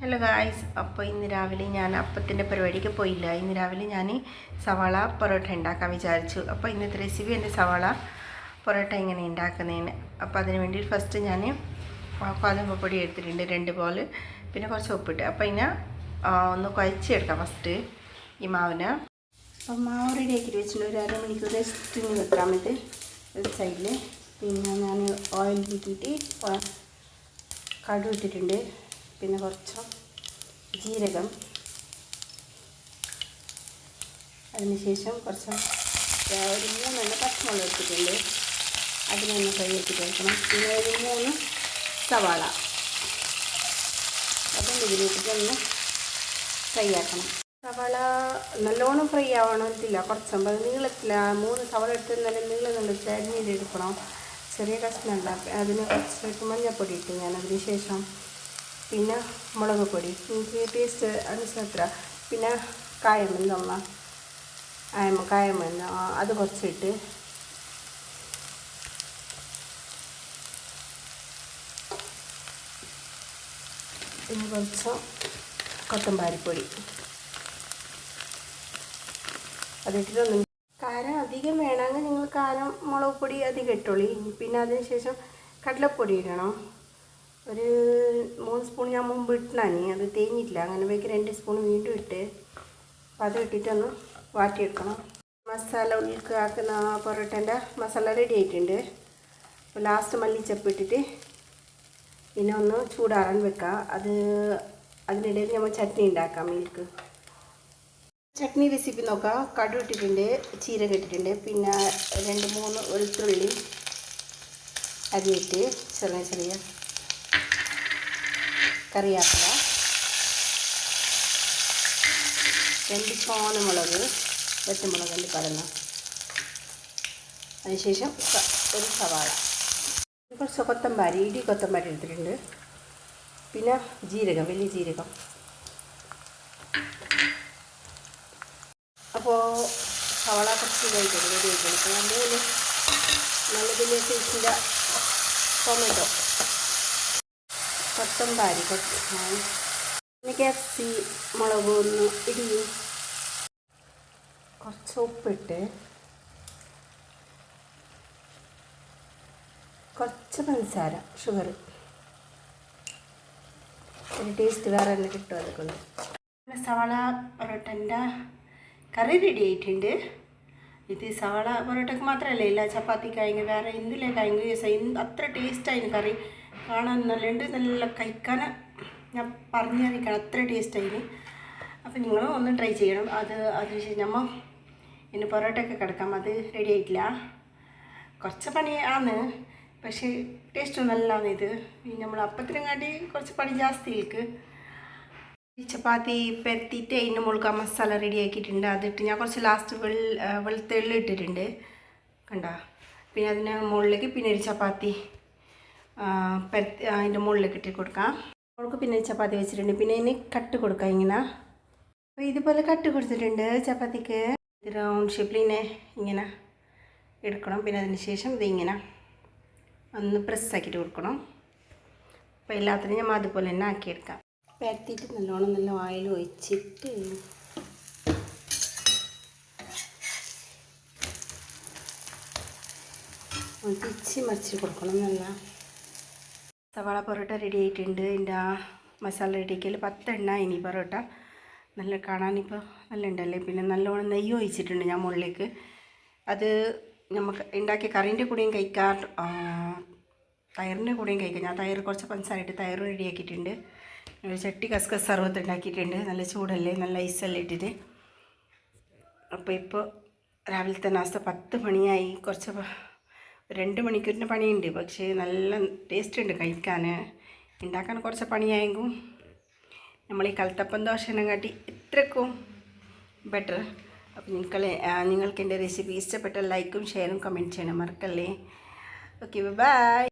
Hello guys, അപ്പോൾ ഇന്ന് രാവിലെ ഞാൻ അപ്പത്തിൻ്റെ പരിപാടിക്ക് പോയില്ല. ഇന്ന് രാവിലെ ഞാൻ സവാള പൊറോട്ട ഉണ്ടാക്കാൻ വിചാരിച്ചു. അപ്പോൾ ഇന്നത്തെ റെസിപ്പി എൻ്റെ സവാള പൊറോട്ട എങ്ങനെ ഉണ്ടാക്കുന്നതിന്. അപ്പോൾ അതിന് വേണ്ടി ഫസ്റ്റ് ഞാൻ ഗോതമ്പൊടി എടുത്തിട്ടുണ്ട് 2 ബോൾ, പിന്നെ കുറച്ച് ഉപ്പിട്ട്. അപ്പോൾ ഇതിനെ ഒന്ന് കുഴച്ചെടുക്കാം ഫസ്റ്റ് ഈ മാവിന്. അപ്പോൾ മാവ് റെഡി ആക്കിയിട്ട് വെച്ചിട്ടുണ്ട്. ഒരു അരമണിക്കൂർ റെസ്റ്റിന് വെക്കാം ഇത് ഒരു സൈഡിൽ. പിന്നെ ഞാൻ ഓയിൽ കിട്ടിയിട്ട് കടുക് ഇട്ടിട്ടുണ്ട്, പിന്നെ കുറച്ച് ജീരകം, അതിനുശേഷം കുറച്ച് ഒരു 3 പച്ചമുളക് എടുത്തിട്ടുണ്ട്, അതിനൊന്ന് ഫ്രൈ ആക്കിയിട്ട് വെക്കണം. പിന്നെ ഒരു 3 സവാള അതൊന്ന് ഇതിലിട്ടിട്ടൊന്ന് ഫ്രൈ ആക്കണം. സവാള നല്ലോണം ഫ്രൈ ആവണമെന്നില്ല, കുറച്ചുമ്പോൾ അത് നീളത്തില്ല. 3 സവാള എടുത്ത് നല്ല നീളം അരിഞ്ഞെടുക്കണം, ചെറിയ കഷ്ണമല്ല. അതിന് കുറച്ച് മഞ്ഞൾപ്പൊടി ഇട്ട് ഞാൻ. അതിന് ശേഷം പിന്നെ മുളക് പൊടി, എനിക്ക് ടേസ്റ്റ് അനുസരിച്ച്. പിന്നെ കായമെന്ന് അത് കുറച്ചിട്ട്, പിന്നെ കുറച്ച് കൊത്തമ്പാരിപ്പൊടി അതിട്ടിട്ടൊന്നും. കാരം അധികം വേണമെങ്കിൽ നിങ്ങൾ കാരം മുളക് പൊടി അധികം ഇട്ടോളി. പിന്നെ അതിന് ശേഷം കടലപ്പൊടി ഇടണം. ഒരു 3 സ്പൂൺ ഞാൻ മുമ്പ് ഇട്ടാനി, അത് തേഞ്ഞിട്ടില്ല. അങ്ങനെ വേഗം 2 സ്പൂൺ വീണ്ടും ഇട്ട് അത് ഇട്ടിട്ടൊന്ന് വാട്ടിയെടുക്കണം. മസാല ഉള്ളിലേക്ക് ആക്കുന്ന പൊറോട്ടേൻ്റെ മസാല റെഡി ആയിട്ടുണ്ട്. അപ്പോൾ ലാസ്റ്റ് മല്ലിച്ചപ്പ് ഇട്ടിട്ട് പിന്നെ ഒന്ന് ചൂടാറാൻ വെക്കുക. അതിനിടയിൽ നമ്മൾ ചട്നി ഉണ്ടാക്കാം. മിൽക്ക് ചട്നി റെസിപ്പി നോക്കാം. കടുക് ഇട്ടിട്ടുണ്ട്, ജീരകം ഇട്ടിട്ടുണ്ട്, പിന്നെ 2-3 വെളുത്തുള്ളി അരിഞ്ഞിട്ട് ചെറിയ കറിവേപ്പില, 2 ചോന്നമുളക്, പച്ചമുളക് കടന്ന, അതിനുശേഷം ഒരു സവാള, കുറച്ച് കൊത്തമ്പാരി എടുത്തിട്ടുണ്ട്, പിന്നെ ജീരകം, വലിയ ജീരകം. അപ്പോൾ സവാള കുറച്ച് ഇതായിട്ടുണ്ട്, റെഡി ആയിട്ടുണ്ട്. അപ്പോൾ നല്ല വലിയ സൈസിൻ്റെ ടൊമാറ്റോ, കൊത്തമ്പാരി കുറച്ച്, പിന്നെ ക്യാപ്സി മുളക് ഒന്ന് ഇടിയും, കുറച്ച് ഉപ്പിട്ട്, കുറച്ച് പഞ്ചസാര, ഷുഗർ. ഒരു ടേസ്റ്റ് വേറെ തന്നെ കിട്ടും. അതൊക്കെ സവാള പൊറോട്ടൻ്റെ കറി റെഡി ആയിട്ടുണ്ട്. ഇത് സവാള പൊറോട്ടയ്ക്ക് മാത്രമല്ല, ഇല്ല ചപ്പാത്തിക്കായെങ്കിൽ വേറെ എന്തിലേക്കായെങ്കിലും അത്ര ടേസ്റ്റായിരുന്നു. കറി കാണാൻ നല്ല കഴിക്കാൻ ഞാൻ പറഞ്ഞറിയിക്കണം, അത്ര ടേസ്റ്റായിരുന്നു. അപ്പോൾ നിങ്ങളും ഒന്ന് ട്രൈ ചെയ്യണം. അതിനുശേഷം നമ്മൾ ഇനി പൊറോട്ടയൊക്കെ കിടക്കാം. അത് റെഡി ആയിട്ടില്ല, കുറച്ച് പണിയാണ്, പക്ഷേ ടേസ്റ്റും നല്ലതാണ്. ഇത് നമ്മൾ അപ്പത്തിനും കാട്ടി കുറച്ച് പണി ജാസ്തിയിലേക്ക്. ചപ്പാത്തി പരത്തിയിട്ട് അതിൻ്റെ മുകളിൽ മസാല റെഡി ആക്കിയിട്ടുണ്ട്. അതിട്ട് ഞാൻ കുറച്ച് ലാസ്റ്റ് വെളുത്തുള്ളി ഇട്ടിട്ടുണ്ട്, കണ്ട. പിന്നെ അതിന് മുകളിലേക്ക് പിന്നെ ഒരു ചപ്പാത്തി അതിൻ്റെ മുകളിലേക്ക് ഇട്ട് കൊടുക്കാം. അവൾക്ക് പിന്നെ ചപ്പാത്തി വെച്ചിട്ടുണ്ട്. പിന്നെ അതിന് കട്ട് കൊടുക്കാം ഇങ്ങനെ. അപ്പോൾ ഇതുപോലെ കട്ട് കൊടുത്തിട്ടുണ്ട് ചപ്പാത്തിക്ക്. റൗണ്ട് ഷേപ്പിലിനെ ഇങ്ങനെ എടുക്കണം. പിന്നെ അതിന് ശേഷം ഇതിങ്ങനെ ഒന്ന് പ്രസ്സാക്കിയിട്ട് കൊടുക്കണം. അപ്പോൾ എല്ലാത്തിനും നമ്മൾ അതുപോലെ തന്നെ ആക്കിയെടുക്കാം. പരത്തിയിട്ട് നല്ല ഓയിൽ ഒഴിച്ചിട്ട് തിരിച്ച് മറിച്ച് കൊടുക്കണം. നല്ല സവാള പൊറോട്ട റെഡി ആയിട്ടുണ്ട്. ഇതിൻ്റെ മസാല റെഡിയാക്കിയാൽ 10 എണ്ണ ഇനി പൊറോട്ട നല്ല കാണാനിപ്പോൾ നല്ല ഉണ്ടല്ലേ. പിന്നെ നല്ലോണം നെയ്യ് ഒഴിച്ചിട്ടുണ്ട് ഞാൻ മുകളിലേക്ക്. അത് നമുക്ക് ഉണ്ടാക്കിയ കറീൻ്റെ കൂടെയും കഴിക്കാം, തയറിൻ്റെ കൂടെയും കഴിക്കാം. ഞാൻ തയർ കുറച്ച് പഞ്ചസാരയിട്ട് തയർ റെഡിയാക്കിയിട്ടുണ്ട്. ഒരു ചട്ടി കസ്കസ് സർവത്ത് ഉണ്ടാക്കിയിട്ടുണ്ട്. നല്ല ചൂടല്ലേ, നല്ല ഐസെല്ലാം ഇട്ടിട്ട്. അപ്പോൾ ഇപ്പോൾ രാവിലത്തെ നാസ്ത 10 മണിയായി. കുറച്ച് 2 മണിക്കൂറിൻ്റെ പണിയുണ്ട്, പക്ഷേ നല്ല ടേസ്റ്റ് ഉണ്ട് കഴിക്കാൻ. ഉണ്ടാക്കാൻ കുറച്ച് പണിയായെങ്കിലും നമ്മൾ ഈ കലത്തപ്പം ദോശനെ കാട്ടി ഇത്രക്കും ബെറ്റർ. അപ്പോൾ നിങ്ങൾക്ക് എൻ്റെ റെസിപ്പി ഇഷ്ടപ്പെട്ട ലൈക്കും ഷെയറും കമൻറ്റ് ചെയ്യണം മറക്കല്ലേ. Okay, by.